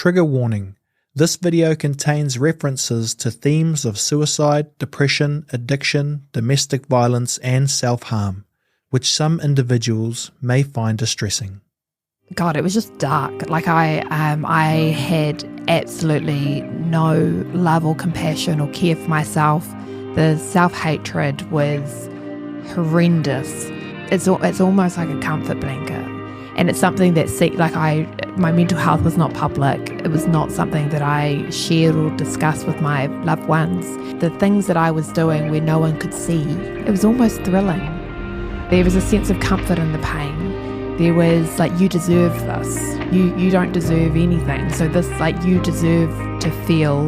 Trigger warning. This video contains references to themes of suicide, depression, addiction, domestic violence, and self-harm, which some individuals may find distressing. God, it was just dark. Like I had absolutely no love or compassion or care for myself. The self-hatred was horrendous. It's almost like a comfort blanket. And it's something that, my mental health was not public. It was not something that I shared or discussed with my loved ones. The things that I was doing where no one could see, it was almost thrilling. There was a sense of comfort in the pain. There was you deserve this. You don't deserve anything. So this, you deserve to feel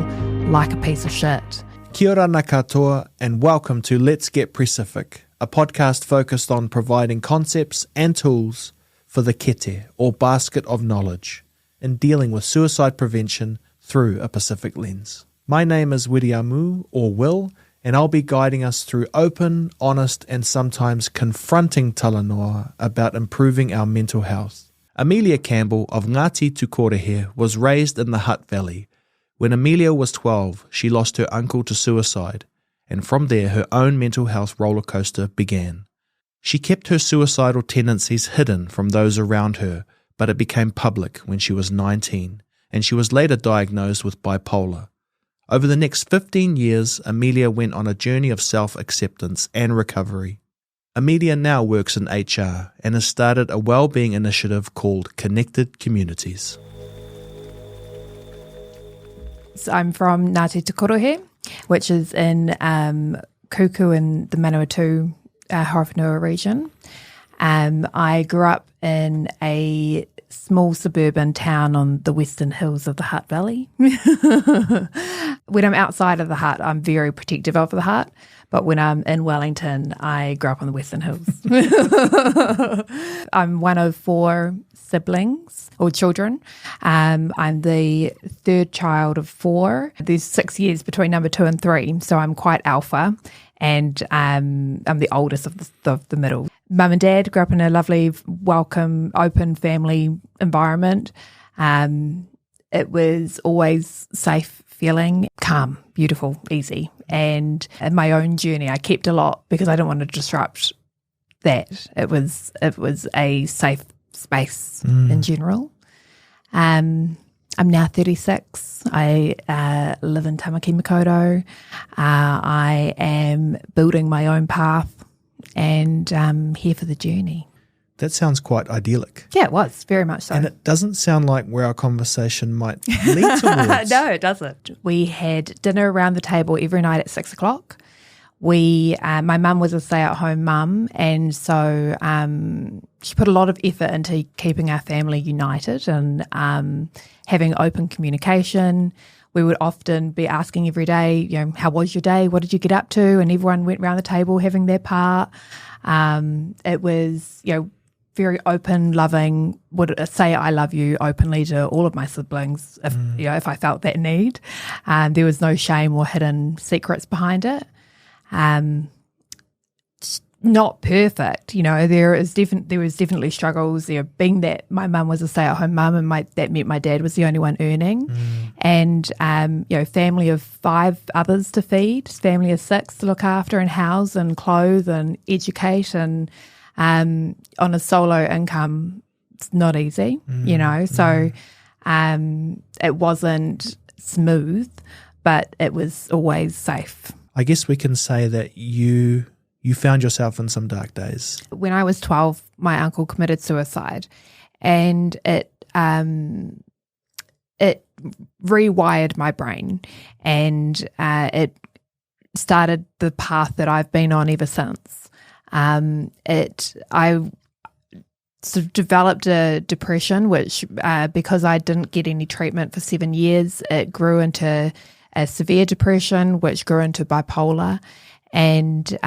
like a piece of shit. Kia ora nā katoa, and welcome to Let's Get Pre-Sifik, a podcast focused on providing concepts and tools for the kete, or basket of knowledge, in dealing with suicide prevention through a Pacific lens. My name is Wiriamu, or Will, and I'll be guiding us through open, honest, and sometimes confronting talanoa about improving our mental health. Amelia Campbell of Ngāti Tukorehe was raised in the Hutt Valley. When Amelia was 12, she lost her uncle to suicide, and from there her own mental health rollercoaster began. She kept her suicidal tendencies hidden from those around her, but it became public when she was 19, and she was later diagnosed with bipolar. Over the next 15 years, Amelia went on a journey of self-acceptance and recovery. Amelia now works in HR and has started a well-being initiative called Connected Communities. So I'm from Ngāti Tukorehe, which is in Kuku in the Manawatu Horowhenua region. I grew up in a small suburban town on the western hills of the Hutt Valley. When I'm outside of the Hutt, I'm very protective of the Hutt, but when I'm in Wellington, I grew up on the western hills. I'm one of 4 siblings or children. I'm the third child of 4. There's 6 years between number 2 and 3, so I'm quite alpha. And I'm the oldest of the middle. Mum and Dad grew up in a lovely, welcome, open family environment. It was always safe feeling, calm, beautiful, easy. And in my own journey, I kept a lot because I didn't want to disrupt that. It was a safe space in general. I'm now 36. I live in Tamaki Makaurau. I am building my own path and I'm here for the journey. That sounds quite idyllic. Yeah, it was, very much so. And it doesn't sound like where our conversation might lead towards. No, it doesn't. We had dinner around the table every night at 6 o'clock. My mum was a stay-at-home mum, and so she put a lot of effort into keeping our family united and having open communication. We would often be asking every day, how was your day? What did you get up to? And everyone went around the table having their part. It was, very open, loving, would say I love you openly to all of my siblings if I felt that need. There was no shame or hidden secrets behind it. Not perfect, there was definitely struggles there, being that my mum was a stay-at-home mum and that meant my dad was the only one earning, and family of 5 others to feed, family of 6 to look after and house and clothe and educate, and on a solo income it's not easy, so it wasn't smooth, but it was always safe. I guess we can say that you found yourself in some dark days. When I was 12, my uncle committed suicide, and it rewired my brain, and it started the path that I've been on ever since. I sort of developed a depression, which because I didn't get any treatment for 7 years, it grew into a severe depression, which grew into bipolar, and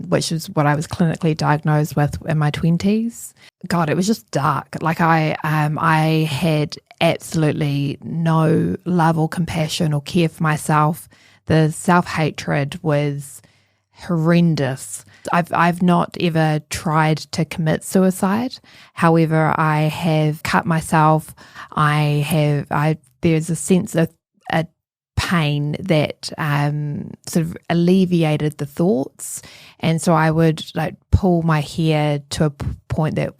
which is what I was clinically diagnosed with in my 20s. God, it was just dark. I had absolutely no love or compassion or care for myself. The self-hatred was horrendous. I've not ever tried to commit suicide. However, I have cut myself. There's a sense of a pain that sort of alleviated the thoughts, and so I would like pull my hair to a point that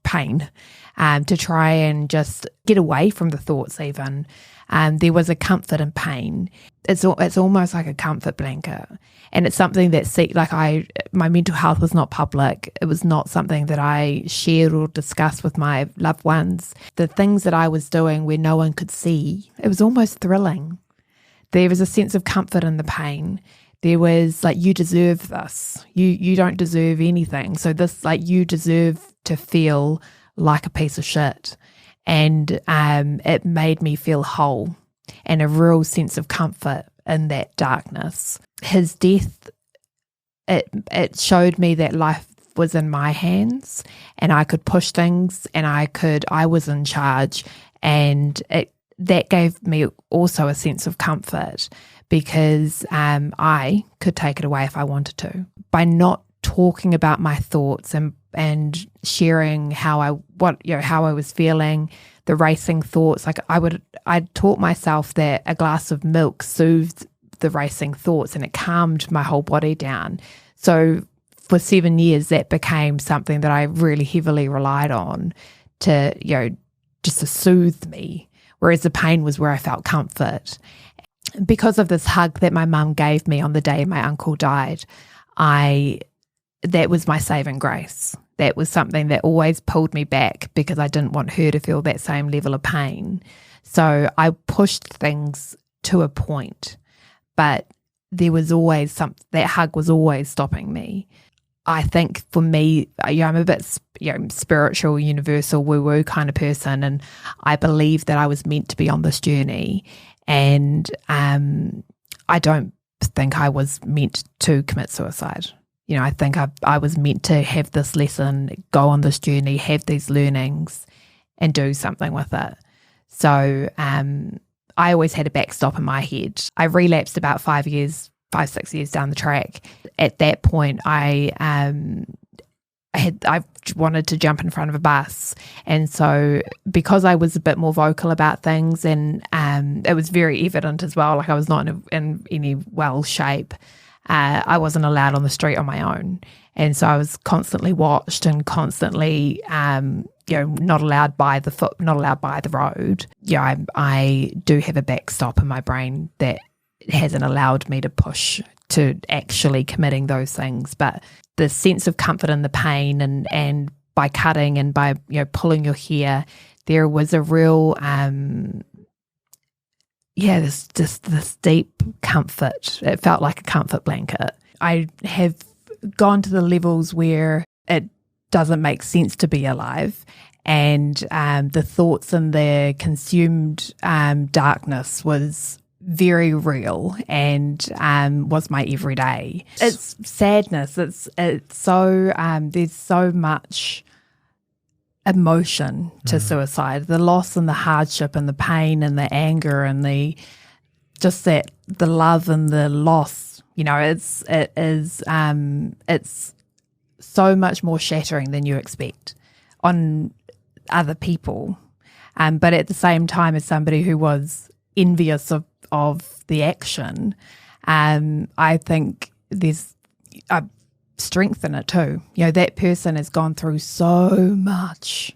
pain to try and just get away from the thoughts. Even there was a comfort in pain. It's almost like a comfort blanket, and it's something that my mental health was not public. It was not something that I shared or discussed with my loved ones. The things that I was doing where no one could see, it was almost thrilling. There was a sense of comfort in the pain. There was like, you deserve this. You don't deserve anything. So this, like, you deserve to feel like a piece of shit. And it made me feel whole and a real sense of comfort in that darkness. His death, it showed me that life was in my hands and I could push things and I was in charge, and that gave me also a sense of comfort because I could take it away if I wanted to. By not talking about my thoughts and sharing how I was feeling, the racing thoughts, like I taught myself that a glass of milk soothed the racing thoughts and it calmed my whole body down. So for 7 years, that became something that I really heavily relied on to, just to soothe me, whereas the pain was where I felt comfort. Because of this hug that my mum gave me on the day my uncle died, that was my saving grace. That was something that always pulled me back because I didn't want her to feel that same level of pain. So I pushed things to a point, but there was always that hug was always stopping me. I think for me, I'm a bit spiritual, universal, woo-woo kind of person, and I believe that I was meant to be on this journey, and I don't think I was meant to commit suicide. I think I was meant to have this lesson, go on this journey, have these learnings, and do something with it. So I always had a backstop in my head. I relapsed about 5, 6 years down the track. At that point, I wanted to jump in front of a bus, and so because I was a bit more vocal about things, and it was very evident as well, like I was not in any well shape. I wasn't allowed on the street on my own, and so I was constantly watched and constantly, not allowed by the road. I do have a backstop in my brain that hasn't allowed me to push to actually committing those things. But the sense of comfort in the pain and by cutting and by pulling your hair, there was a real this deep comfort. It felt like a comfort blanket. I have gone to the levels where it doesn't make sense to be alive, and the thoughts and the consumed darkness was very real and was my everyday. It's sadness. It's so there's so much emotion to suicide, the loss and the hardship and the pain and the anger and the love and the loss. It's so much more shattering than you expect on other people. But at the same time, as somebody who was envious of the action, I think there's a strength in it too. That person has gone through so much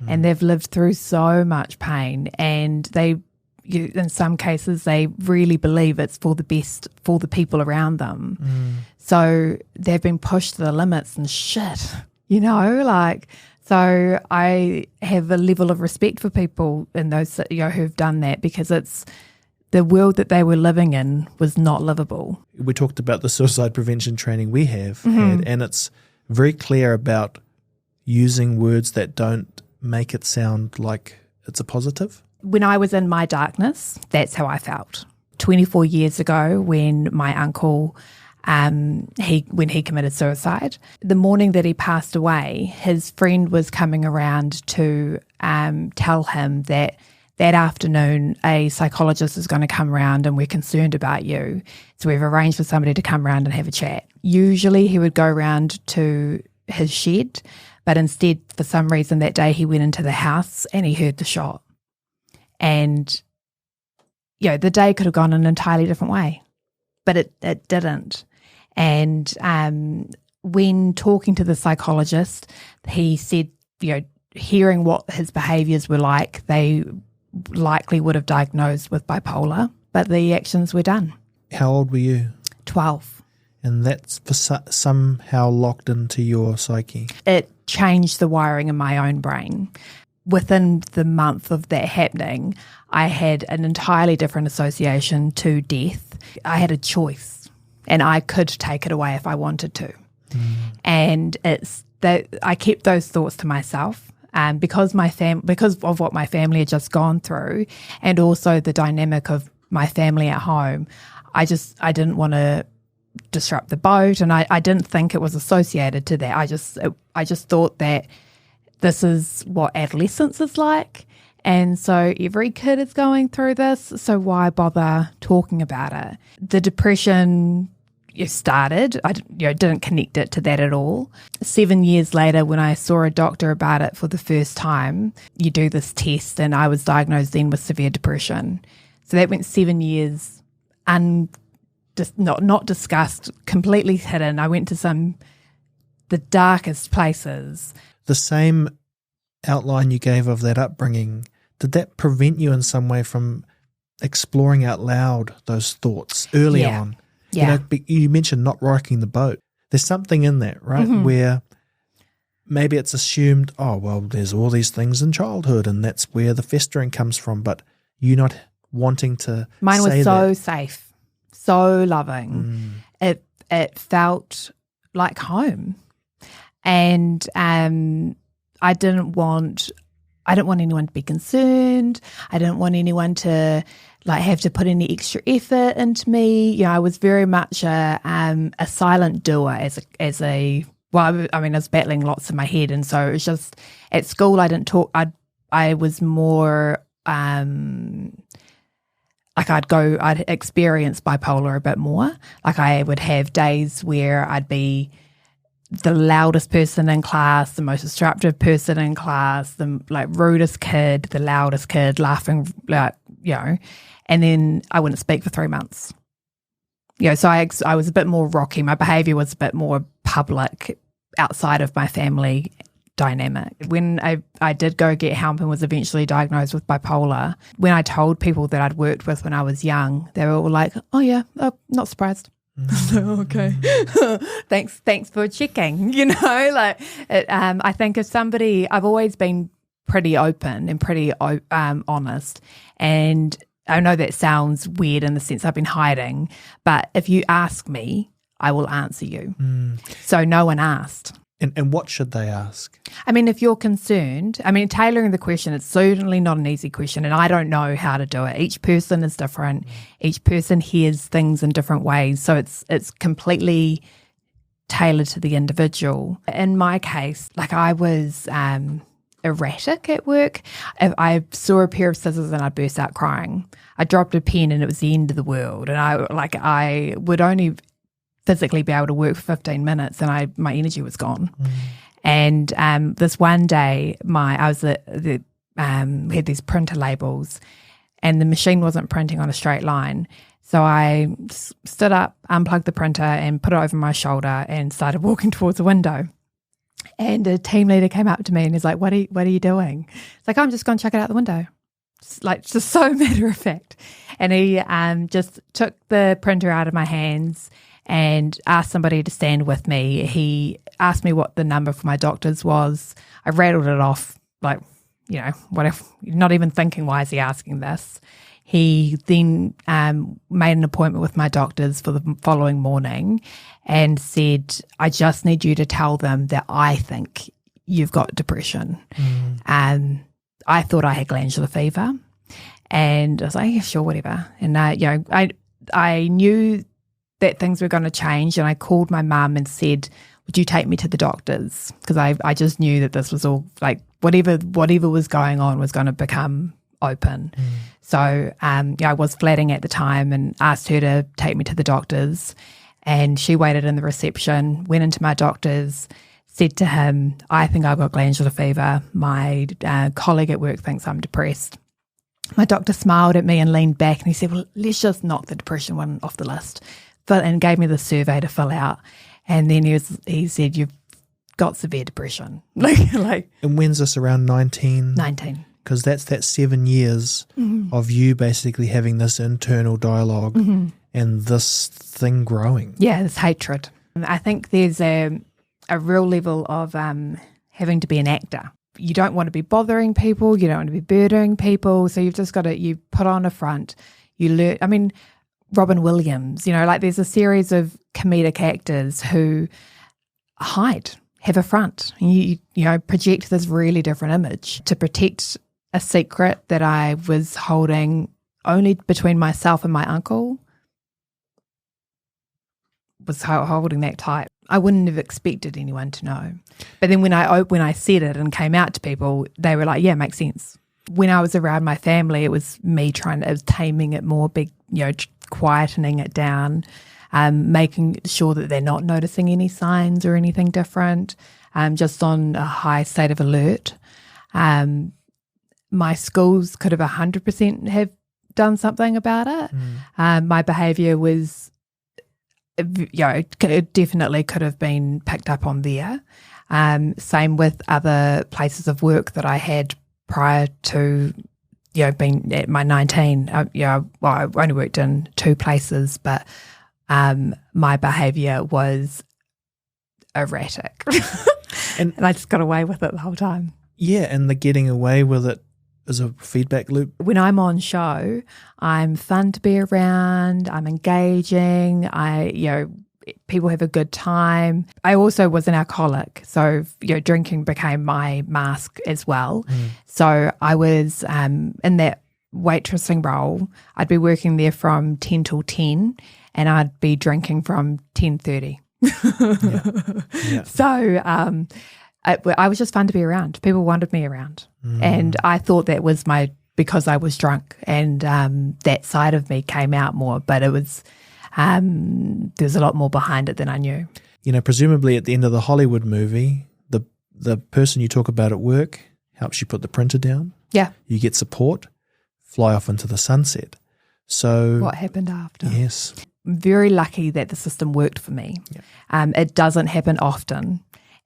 and they've lived through so much pain, and they, in some cases, they really believe it's for the best for the people around them. So they've been pushed to the limits and shit, so I have a level of respect for people in those, who've done that, because it's the world that they were living in was not livable. We talked about the suicide prevention training we have had, and it's very clear about using words that don't make it sound like it's a positive. When I was in my darkness, that's how I felt. 24 years ago, when my uncle, when he committed suicide, the morning that he passed away, his friend was coming around to tell him that that afternoon a psychologist is going to come around and we're concerned about you. So we've arranged for somebody to come around and have a chat. Usually he would go around to his shed, but instead, for some reason that day, he went into the house and he heard the shot. And, the day could have gone an entirely different way, but it didn't. And when talking to the psychologist, he said, hearing what his behaviours were like, they likely would have diagnosed with bipolar, but the actions were done. How old were you? 12. And that's somehow locked into your psyche. It changed the wiring in my own brain. Within the month of that happening, I had an entirely different association to death. I had a choice, and I could take it away if I wanted to. And it's that I kept those thoughts to myself, because of what my family had just gone through, and also the dynamic of my family at home. I didn't want to disrupt the boat, and I didn't think it was associated to that. I just thought that this is what adolescence is like, and so every kid is going through this, so why bother talking about it? The depression started. I didn't connect it to that at all. 7 years later, when I saw a doctor about it for the first time, you do this test, and I was diagnosed then with severe depression. So that went 7 years not discussed, completely hidden. I went to the darkest places. The same outline you gave of that upbringing, did that prevent you in some way from exploring out loud those thoughts early on? Yeah. You mentioned not rocking the boat. There's something in that, right? Mm-hmm. Where maybe it's assumed, there's all these things in childhood and that's where the festering comes from, but you not wanting to Mine was say so that. safe, so loving. It felt like home. And I didn't want anyone to be concerned. I didn't want anyone to have to put any extra effort into me. I was very much a silent doer as a I was battling lots in my head, and so it was just at school I didn't talk. I was more I'd experience bipolar a bit more. I would have days where I'd be the loudest person in class, the most disruptive person in class, the rudest kid, the loudest kid, laughing, and then I wouldn't speak for 3 months. So I was a bit more rocky. My behaviour was a bit more public outside of my family dynamic. When I did go get help and was eventually diagnosed with bipolar, when I told people that I'd worked with when I was young, they were all like, oh yeah, not surprised. So, okay. Thanks for checking. I think if somebody, I've always been pretty open and pretty honest, and I know that sounds weird in the sense I've been hiding, but if you ask me, I will answer you. So no one asked. And what should they ask? If you're concerned, tailoring the question, it's certainly not an easy question, and I don't know how to do it. Each person is different. Each person hears things in different ways, so it's completely tailored to the individual. In my case, I was erratic at work. If I saw a pair of scissors and I'd burst out crying. I dropped a pen and it was the end of the world, and I would only physically be able to work for 15 minutes and my energy was gone. And this one day I was we had these printer labels and the machine wasn't printing on a straight line. So I stood up, unplugged the printer and put it over my shoulder and started walking towards the window. And a team leader came up to me and he's like, what are you doing? It's like, I'm just going to chuck it out the window. Just so matter of fact. And he just took the printer out of my hands and asked somebody to stand with me. He asked me what the number for my doctor's was. I rattled it off, whatever, not even thinking, why is he asking this? He then made an appointment with my doctors for the following morning and said, I just need you to tell them that I think you've got depression. I thought I had glandular fever. And I was like, yeah, sure, whatever. And, I knew that things were going to change, and I called my mum and said, would you take me to the doctors? Because I just knew that this was all whatever was going on was going to become open. So I was flatting at the time and asked her to take me to the doctors, and she waited in the reception, went into my doctor's, said to him, I think I've got glandular fever. My colleague at work thinks I'm depressed. My doctor smiled at me and leaned back, and he said, well, let's just knock the depression one off the list, and gave me the survey to fill out. And then he said, you've got severe depression. And when's this, around 19? 19. Because that's that 7 years of you basically having this internal dialogue and this thing growing. Yeah, this hatred. I think there's a real level of having to be an actor. You don't want to be bothering people. You don't want to be burdening people. So you've just got to, you put on a front. You learn, I mean, Robin Williams, there's a series of comedic actors who hide, have a front. You project this really different image to protect a secret that I was holding only between myself and my uncle. Was holding that tight. I wouldn't have expected anyone to know. But then when I said it and came out to people, they were like, yeah, makes sense. When I was around my family, it was me taming it more, quietening it down, making sure that they're not noticing any signs or anything different, just on a high state of alert. My schools could have 100% have done something about it. My behaviour was, it definitely could have been picked up on there. Same with other places of work that I had prior to, being at my 19. I only worked in 2 places, but my behaviour was erratic. and I just got away with it the whole time. Yeah, and the getting away with it is a feedback loop. When I'm on show, I'm fun to be around, I'm engaging, people have a good time. I also was an alcoholic, so drinking became my mask as well. So I was in that waitressing role. I'd be working there from 10 till 10, and I'd be drinking from 10:30. Yeah. So I was just fun to be around. People wanted me around, and I thought that was because I was drunk, and that side of me came out more. But it was there's a lot more behind it than I knew. Presumably at the end of the Hollywood movie, the person you talk about at work helps you put the printer down. Yeah, you get support, fly off into the sunset. So what happened after? Yes, I'm very lucky that the system worked for me. Yeah. It doesn't happen often.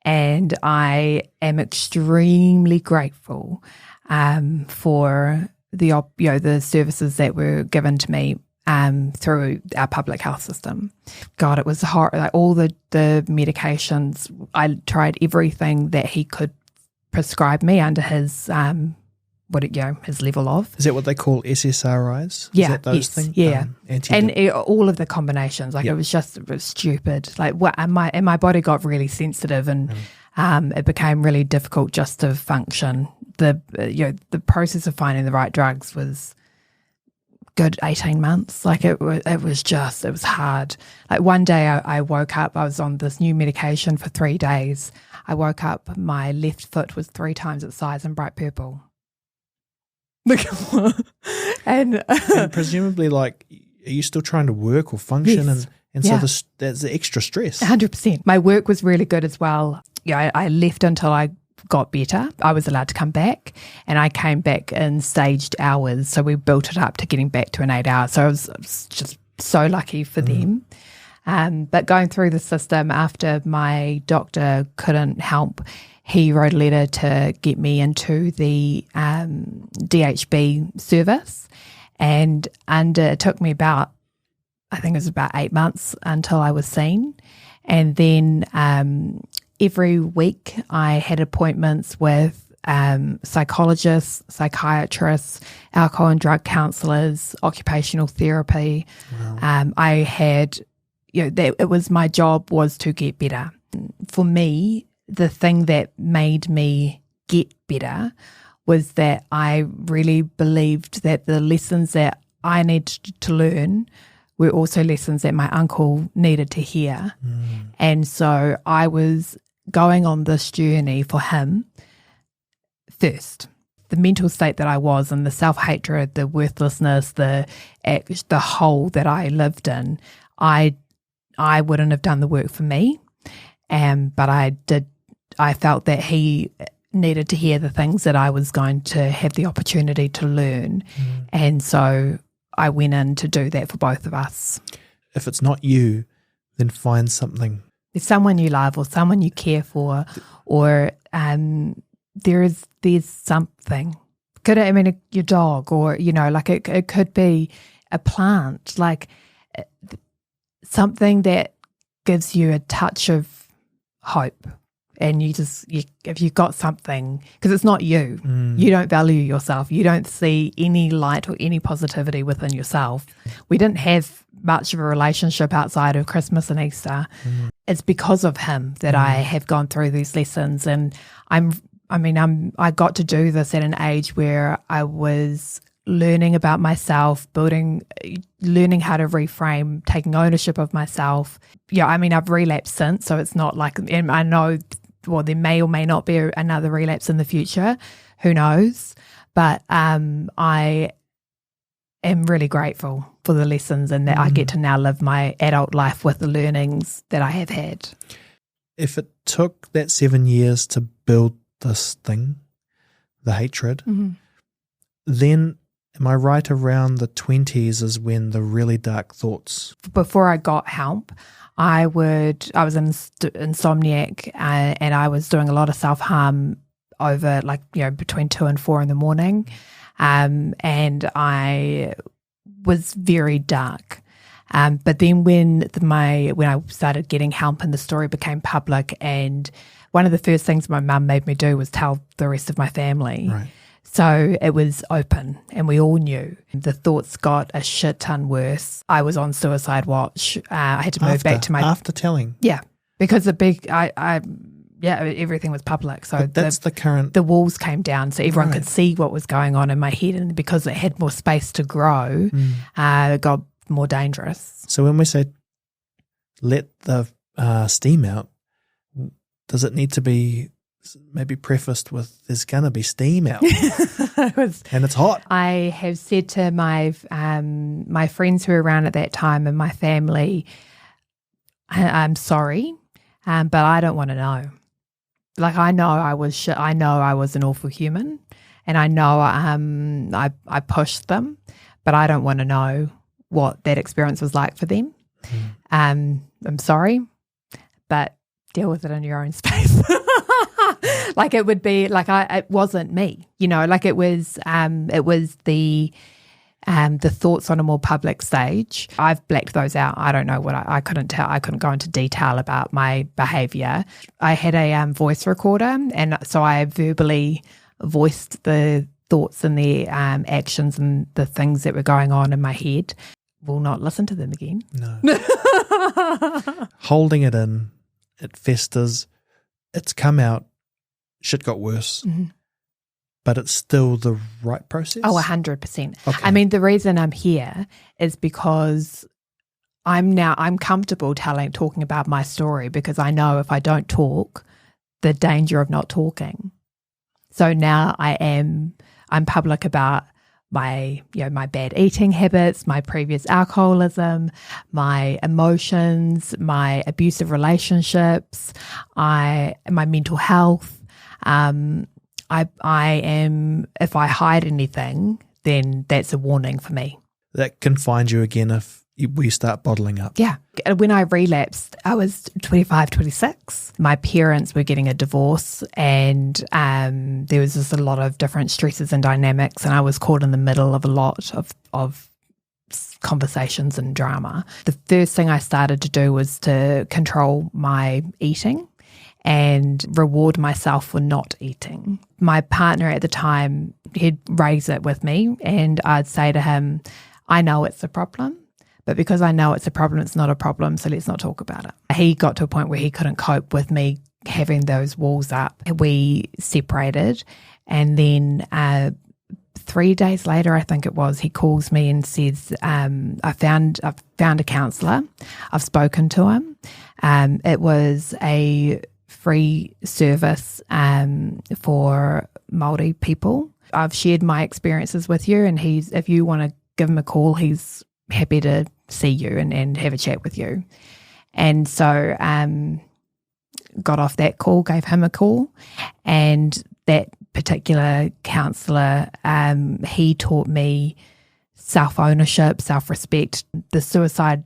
And I am extremely grateful for the services that were given to me through our public health system. God, it was hard. Like all the medications, I tried everything that he could prescribe me under his his level of. Is that what they call SSRIs? Yeah, is that those things? Yeah, and all of the combinations. It was stupid. Like my body got really sensitive, and it became really difficult just to function. The process of finding the right drugs was good 18 months. Like it was hard. Like one day I woke up. I was on this new medication for 3 days. I woke up. My left foot was 3 times its size and bright purple. and presumably, are you still trying to work or function? Yes. And so there's the extra stress. 100%. My work was really good as well. I left until I got better. I was allowed to come back, and I came back in staged hours. So we built it up to getting back to an 8 hour. So I was just so lucky for them. But going through the system, after my doctor couldn't help, he wrote a letter to get me into the DHB service, and it took me about 8 months until I was seen. And then every week I had appointments with psychologists, psychiatrists, alcohol and drug counsellors, occupational therapy. Wow. I had, it was my job was to get better. For me, the thing that made me get better was that I really believed that the lessons that I needed to learn were also lessons that my uncle needed to hear. And so I was going on this journey for him first. the mental state that I was and the self-hatred, the worthlessness, the hole that I lived in, I wouldn't have done the work for me. But I felt that he needed to hear the things that I was going to have the opportunity to learn. And so I went in to do that for both of us. If it's not you, then find something. There's someone you love or someone you care for, or there's something. Your dog, or, like it could be a plant, like something that gives you a touch of hope. And if you've got something, because it's not you, you don't value yourself, you don't see any light or any positivity within yourself. We didn't have much of a relationship outside of Christmas and Easter. It's because of him that I have gone through these lessons, and I got to do this at an age where I was learning about myself, learning how to reframe, taking ownership of myself. I've relapsed since, so it's not like, and I know, there may or may not be another relapse in the future, who knows, but I am really grateful for the lessons and that I get to now live my adult life with the learnings that I have had. If it took that 7 years to build this thing, the hatred, then am I right around the 20s is when the really dark thoughts? Before I got help, I was an insomniac, and I was doing a lot of self-harm over between 2 and 4 in the morning, and I was very dark. But then when I started getting help and the story became public, and one of the first things my mum made me do was tell the rest of my family. Right. So it was open, and we all knew. The thoughts got a shit ton worse. I was on suicide watch. I had to move back to after telling. Yeah, because everything was public. So that's the current. The walls came down, so everyone could see what was going on in my head, and because it had more space to grow, it got more dangerous. So when we say let the steam out, does it need to be maybe prefaced with there's going to be steam out and it's hot? I have said to my friends who were around at that time and my family, I'm sorry, but I don't want to know. Like, I know I was shit. I know I was an awful human, and I know I pushed them, but I don't want to know what that experience was like for them. I'm sorry, but deal with it in your own space. Like, it would be like it wasn't me, like it was the thoughts on a more public stage. I've blacked those out. I don't know what I couldn't tell. I couldn't go into detail about my behavior. I had a voice recorder, and so I verbally voiced the thoughts and the actions and the things that were going on in my head. Will not listen to them again. No. Holding it in, it festers, it's come out, shit got worse, but it's still the right process? Oh, 100%. Okay. The reason I'm here is because I'm comfortable talking about my story, because I know if I don't talk, the danger of not talking. So now I'm public about my bad eating habits, my previous alcoholism, my emotions, my abusive relationships, my mental health. I am, if I hide anything, then that's a warning for me. That can find you again if we start bottling up. Yeah. When I relapsed, I was 25, 26. My parents were getting a divorce, and there was just a lot of different stresses and dynamics, and I was caught in the middle of a lot of conversations and drama. The first thing I started to do was to control my eating and reward myself for not eating. My partner at the time, he'd raise it with me, and I'd say to him, I know it's a problem, but because I know it's a problem, it's not a problem, so let's not talk about it. He got to a point where he couldn't cope with me having those walls up. We separated, and then 3 days later, I think it was, he calls me and says, I've found a counsellor. I've spoken to him. It was a free service for Māori people. I've shared my experiences with you, and if you want to give him a call, he's happy to see you and have a chat with you. And so got off that call, gave him a call, and that particular counsellor, he taught me self-ownership, self-respect. The suicide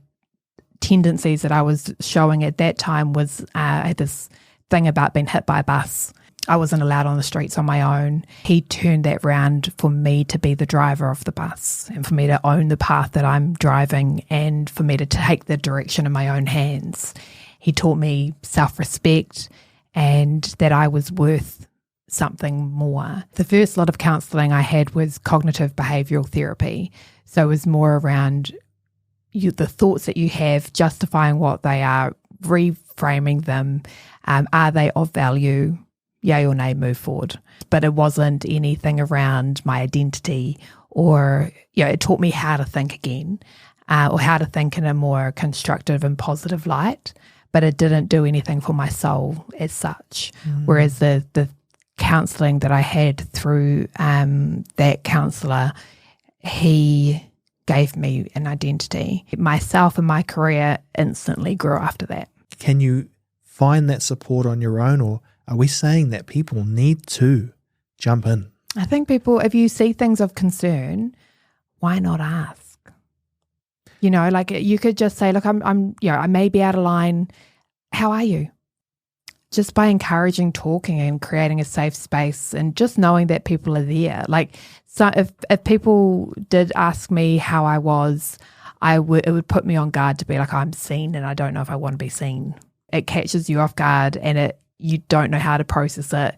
tendencies that I was showing at that time was I had this thing about being hit by a bus. I wasn't allowed on the streets on my own. He turned that round for me to be the driver of the bus and for me to own the path that I'm driving and for me to take the direction in my own hands. He taught me self-respect and that I was worth something more. The first lot of counselling I had was cognitive behavioural therapy. So it was more around the thoughts that you have, justifying what they are, reframing them. Are they of value? Yay or nay, move forward. But it wasn't anything around my identity or, it taught me how to think again or how to think in a more constructive and positive light. But it didn't do anything for my soul as such. Whereas the counselling that I had through that counsellor, he gave me an identity. Myself and my career instantly grew after that. Can you find that support on your own, or are we saying that people need to jump in? I think people, if you see things of concern, why not ask? Like you could just say, look, I may be out of line. How are you? Just by encouraging talking and creating a safe space and just knowing that people are there. Like, so if people did ask me how I was, it would put me on guard to be like, I'm seen and I don't know if I want to be seen. It catches you off guard and you don't know how to process it.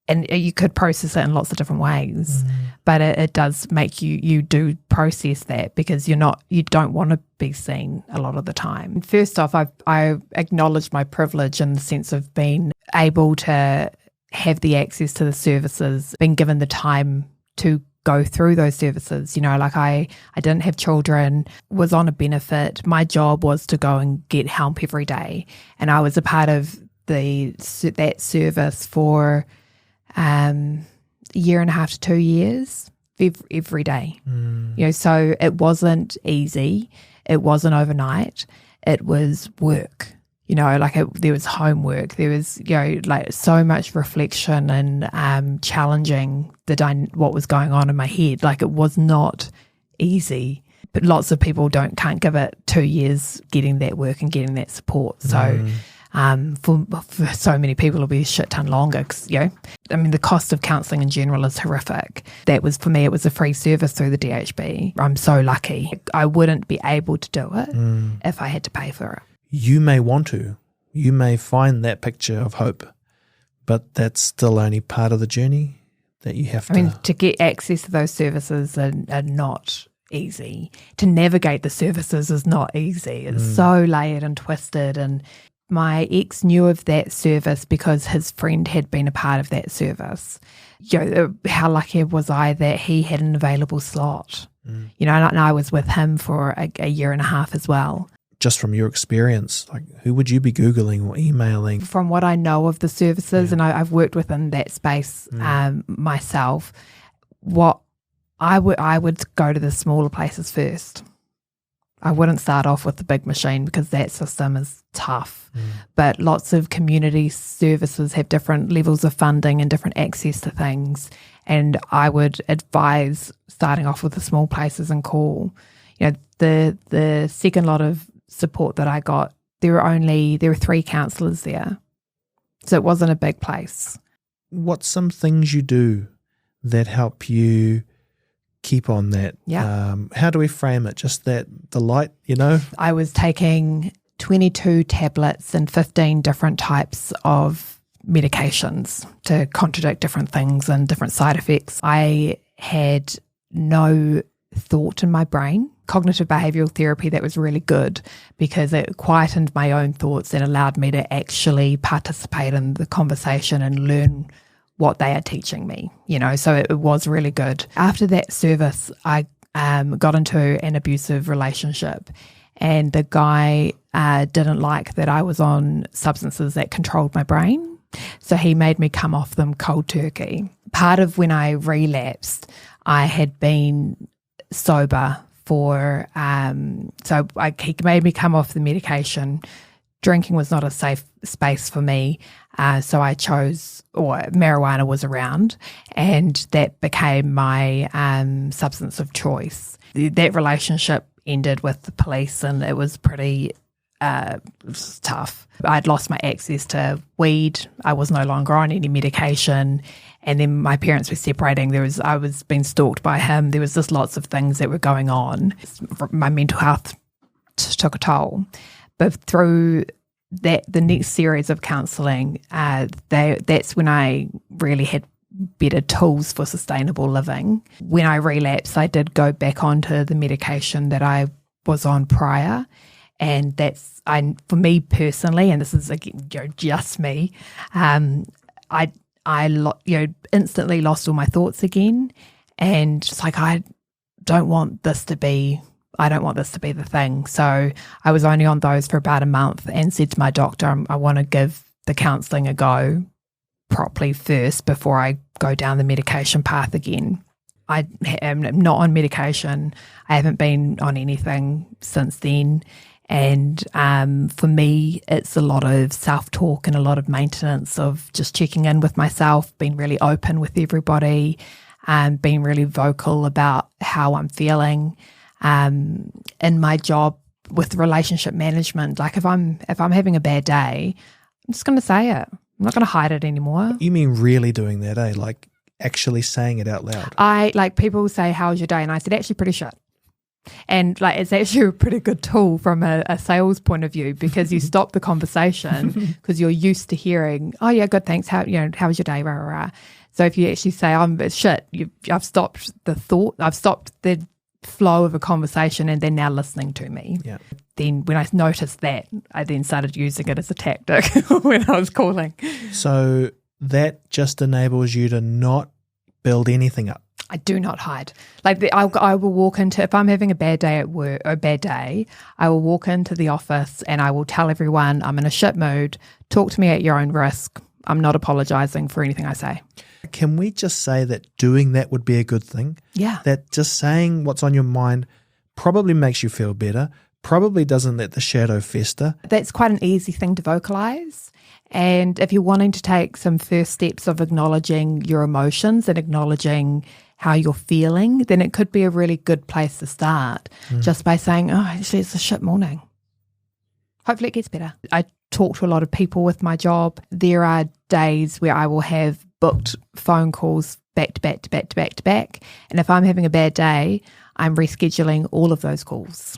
And you could process it in lots of different ways, but it does make you do process that because you don't want to be seen a lot of the time. First off, I acknowledge my privilege in the sense of being able to have the access to the services, being given the time to go through those services. Like I didn't have children, was on a benefit. My job was to go and get help every day, and I was a part of that service for a year and a half to 2 years every day. So it wasn't easy. It wasn't overnight. It was work. There was homework. There was, so much reflection and challenging what was going on in my head. It was not easy. But lots of people can't give it 2 years getting that work and getting that support. So for so many people it'll be a shit ton longer because, the cost of counselling in general is horrific. That was, for me, it was a free service through the DHB. I'm so lucky. I wouldn't be able to do it if I had to pay for it. You may want to. You may find that picture of hope, but that's still only part of the journey that you have to... to get access to those services are not easy. To navigate the services is not easy. It's so layered and twisted, and my ex knew of that service because his friend had been a part of that service. How lucky was I that he had an available slot? And I was with him for a year and a half as well. Just from your experience, who would you be Googling or emailing? From what I know of the services, and I've worked within that space myself, what I would go to the smaller places first. I wouldn't start off with the big machine because that system is tough. But lots of community services have different levels of funding and different access to things. And I would advise starting off with the small places and call. The second lot of support that I got, there were 3 counsellors there. So it wasn't a big place. What's some things you do that help you keep on that? How do we frame it? Just that the light, I was taking 22 tablets and 15 different types of medications to contradict different things and different side effects. I had no thought in my brain. Cognitive behavioural therapy, that was really good because it quietened my own thoughts and allowed me to actually participate in the conversation and learn what they are teaching me, so it was really good. After that service, I got into an abusive relationship, and the guy didn't like that I was on substances that controlled my brain, so he made me come off them cold turkey. part of when I relapsed, I had been sober for, so he made me come off the medication. Drinking was not a safe space for me, so I chose, or marijuana was around, and that became my substance of choice. That relationship ended with the police, and it was pretty it was tough. I'd lost my access to weed. I was no longer on any medication, and then my parents were separating. I was being stalked by him. There was just lots of things that were going on. My mental health took a toll. But through the next series of counselling, that's when I really had better tools for sustainable living. When I relapsed, I did go back onto the medication that I was on prior, and for me personally, and this is just me, I instantly lost all my thoughts again, and just like I don't want this to be the thing. So I was only on those for about a month and said to my doctor, I want to give the counselling a go properly first before I go down the medication path again. I am not on medication. I haven't been on anything since then. And for me, it's a lot of self-talk and a lot of maintenance of just checking in with myself, being really open with everybody, being really vocal about how I'm feeling. In my job with relationship management, like if I'm having a bad day, I'm just going to say it. I'm not going to hide it anymore. You mean really doing that, eh? Like actually saying it out loud? People say, how's your day? And I said, actually pretty shit. And like it's actually a pretty good tool from a sales point of view, because you stop the conversation because you're used to hearing, oh yeah, good, thanks. How was your day? Rah, rah, rah. So if you actually say, I'm shit, I've stopped the thought, I've stopped the flow of a conversation, and they're now listening to me. Yeah. Then when I noticed that, I then started using it as a tactic when I was calling. So that just enables you to not build anything up. I do not hide. I will walk into, if I'm having a bad day at work, or a bad day, I will walk into the office and I will tell everyone I'm in a shit mood. Talk to me at your own risk. I'm not apologising for anything I say. Can we just say that doing that would be a good thing? Yeah. That just saying what's on your mind probably makes you feel better, probably doesn't let the shadow fester. That's quite an easy thing to vocalise. And if you're wanting to take some first steps of acknowledging your emotions and acknowledging how you're feeling, then it could be a really good place to start, just by saying, oh, actually, it's a shit morning. Hopefully it gets better. I talk to a lot of people with my job. There are days where I will have booked phone calls back to back to back to back to back. And if I'm having a bad day, I'm rescheduling all of those calls.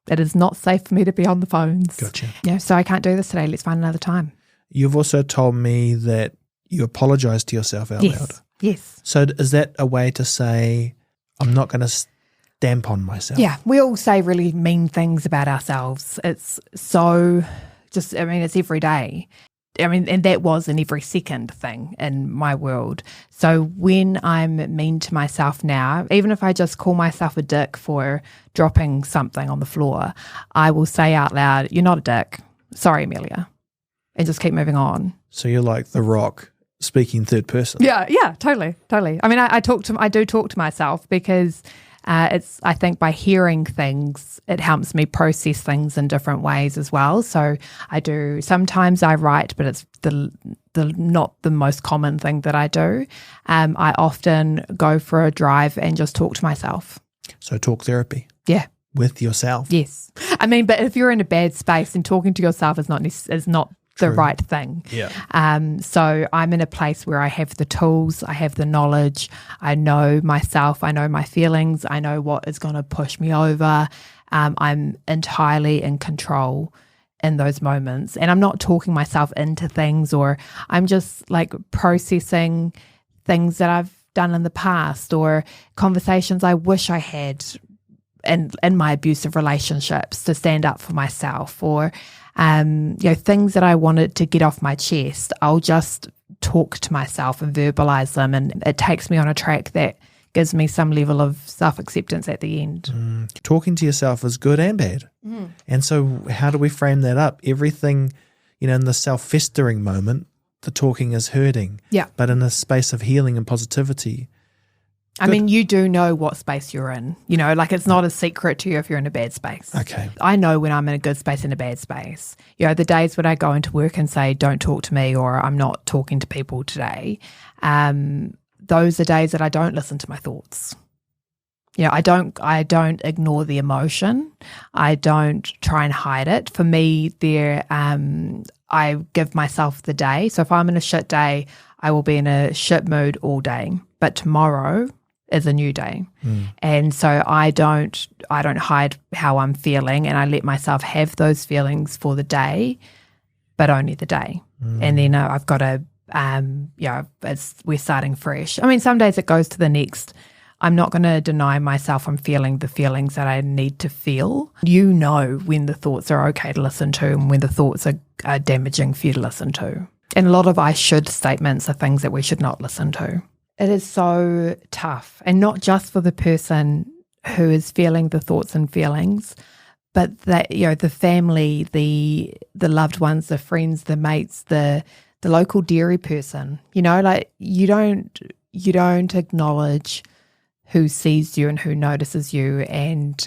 It is not safe for me to be on the phones. Gotcha. Yeah, so I can't do this today. Let's find another time. You've also told me that you apologise to yourself out loud. Yes. So is that a way to say, I'm not going to stamp on myself? Yeah, we all say really mean things about ourselves. It's so it's every day. And that was an every second thing in my world. So when I'm mean to myself now, even if I just call myself a dick for dropping something on the floor, I will say out loud, you're not a dick. Sorry, Amelia. And just keep moving on. So you're like The Rock speaking third person. Yeah, totally. I mean, I do talk to myself because I think by hearing things, it helps me process things in different ways as well. So I do, sometimes I write, but it's the not the most common thing that I do. I often go for a drive and just talk to myself. So talk therapy. Yeah. With yourself. Yes. I mean, but if you're in a bad space, and talking to yourself is not the right thing. Yeah. So I'm in a place where I have the tools, I have the knowledge, I know myself, I know my feelings, I know what is going to push me over. I'm entirely in control in those moments, and I'm not talking myself into things, or I'm just like processing things that I've done in the past or conversations I wish I had in my abusive relationships to stand up for myself, or things that I wanted to get off my chest. I'll just talk to myself and verbalize them, and it takes me on a track that gives me some level of self-acceptance at the end. Talking to yourself is good and bad. And so how do we frame that up? Everything, in the self-festering moment, the talking is hurting. Yeah. But in a space of healing and positivity. I mean, you do know what space you're in. You know, like it's not a secret to you if you're in a bad space. Okay. I know when I'm in a good space and a bad space. You know, the days when I go into work and say, don't talk to me, or I'm not talking to people today, those are days that I don't listen to my thoughts. You know, I don't ignore the emotion. I don't try and hide it. For me, I give myself the day. So if I'm in a shit day, I will be in a shit mood all day. But tomorrow is a new day. And so I don't hide how I'm feeling, and I let myself have those feelings for the day, but only the day. And then I've got to, we're starting fresh. I mean, some days it goes to the next. I'm not going to deny myself from feeling the feelings that I need to feel. You know when the thoughts are okay to listen to and when the thoughts are damaging for you to listen to. And a lot of I should statements are things that we should not listen to. It is so tough, and not just for the person who is feeling the thoughts and feelings, but that, you know, the family, the loved ones, the friends, the mates, the local dairy person. You know, like you don't acknowledge who sees you and who notices you, and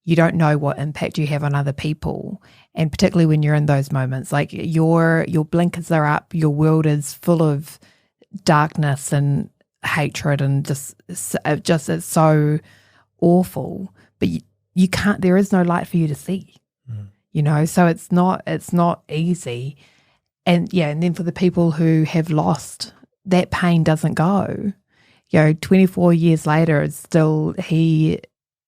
you don't know what impact you have on other people. And particularly when you're in those moments, like your blinkers are up, your world is full of darkness and hatred, and just it's so awful, but you can't, there is no light for you to see. You know, so it's not easy. And and then for the people who have lost, that pain doesn't go. You know, 24 years later, it's still, he's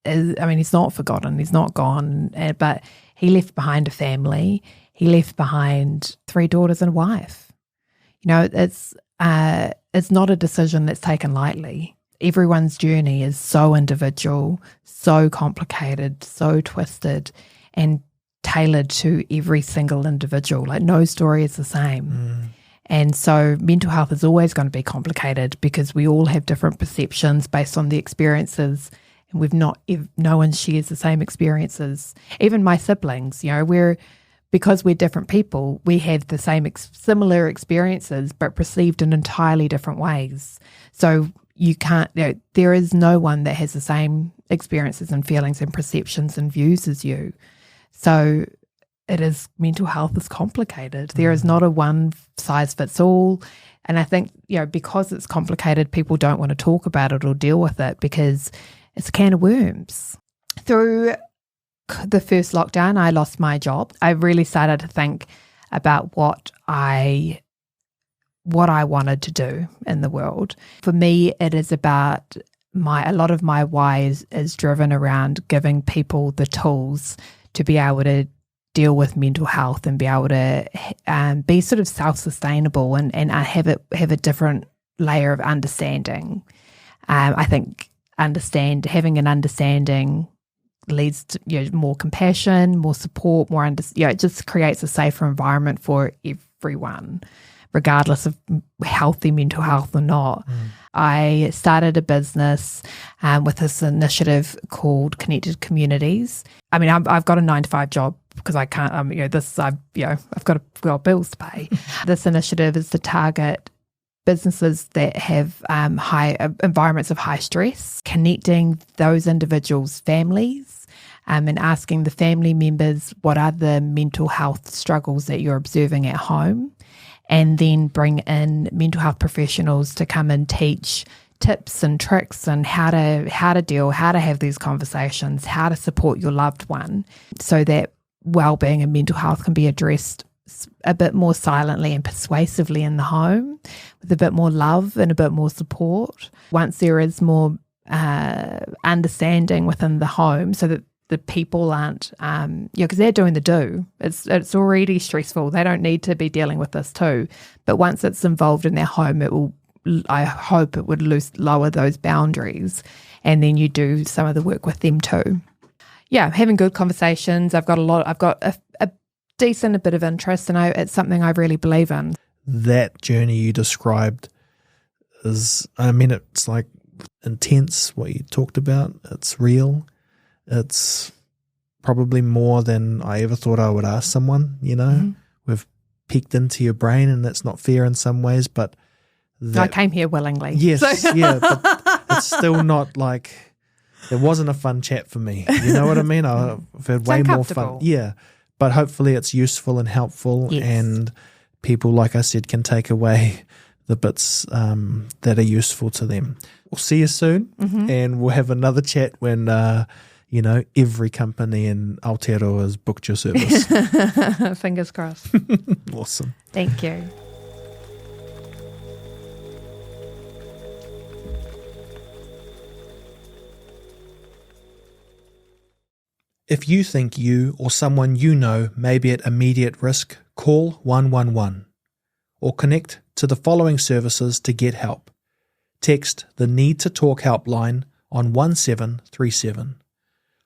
not forgotten, he's not gone, but he left behind a family, he left behind 3 daughters and a wife. You know, it's not a decision that's taken lightly. Everyone's journey is so individual, so complicated, so twisted, and tailored to every single individual. Like no story is the same. And so mental health is always going to be complicated because we all have different perceptions based on the experiences, and no one shares the same experiences. Even my siblings, you know, because we're different people, we have the same similar experiences, but perceived in entirely different ways. So you can't, you know, there is no one that has the same experiences and feelings and perceptions and views as you. So mental health is complicated. There is not a one size fits all. And I think, you know, because it's complicated, people don't want to talk about it or deal with it because it's a can of worms. Through the first lockdown, I lost my job. I really started to think about what I wanted to do in the world. For me, it is about a lot of my why is driven around giving people the tools to be able to deal with mental health and be able to be sort of self-sustainable and have a different layer of understanding. I think having an understanding leads to, you know, more compassion, more support, it just creates a safer environment for everyone, regardless of healthy mental health or not. I started a business with this initiative called Connected Communities. I mean, I've got a 9-to-5 job because I can't, I've got bills to pay. This initiative is to target businesses that have high environments of high stress, connecting those individuals' families, and asking the family members what are the mental health struggles that you're observing at home, and then bring in mental health professionals to come and teach tips and tricks and how to have these conversations, how to support your loved one so that well-being and mental health can be addressed a bit more silently and persuasively in the home with a bit more love and a bit more support. Once there is more understanding within the home so that the people aren't, because they're doing the do. It's already stressful. They don't need to be dealing with this too. But once it's involved in their home, I hope it would lower those boundaries, and then you do some of the work with them too. Yeah, having good conversations. I've got a decent bit of interest, and it's something I really believe in. That journey you described it's like intense, what you talked about. It's real. It's probably more than I ever thought I would ask someone, you know. We've peeked into your brain, and that's not fair in some ways, but I came here willingly. Yes, yeah, but it's still not like, it wasn't a fun chat for me. You know what I mean? I've had way more fun. Yeah, but hopefully it's useful and helpful, and people, like I said, can take away the bits that are useful to them. We'll see you soon, and we'll have another chat when, every company in Aotearoa has booked your service. Fingers crossed. Awesome. Thank you. If you think you or someone you know may be at immediate risk, call 111 or connect to the following services to get help. Text the Need to Talk Helpline on 1737.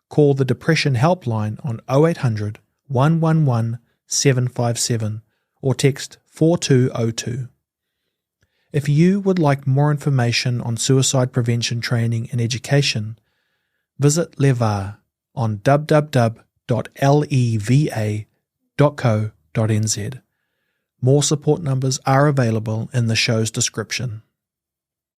Call the Depression Helpline on 0800 111 757 or text 4202. If you would like more information on suicide prevention training and education, visit LEVAR on www.leva.co.nz. More support numbers are available in the show's description.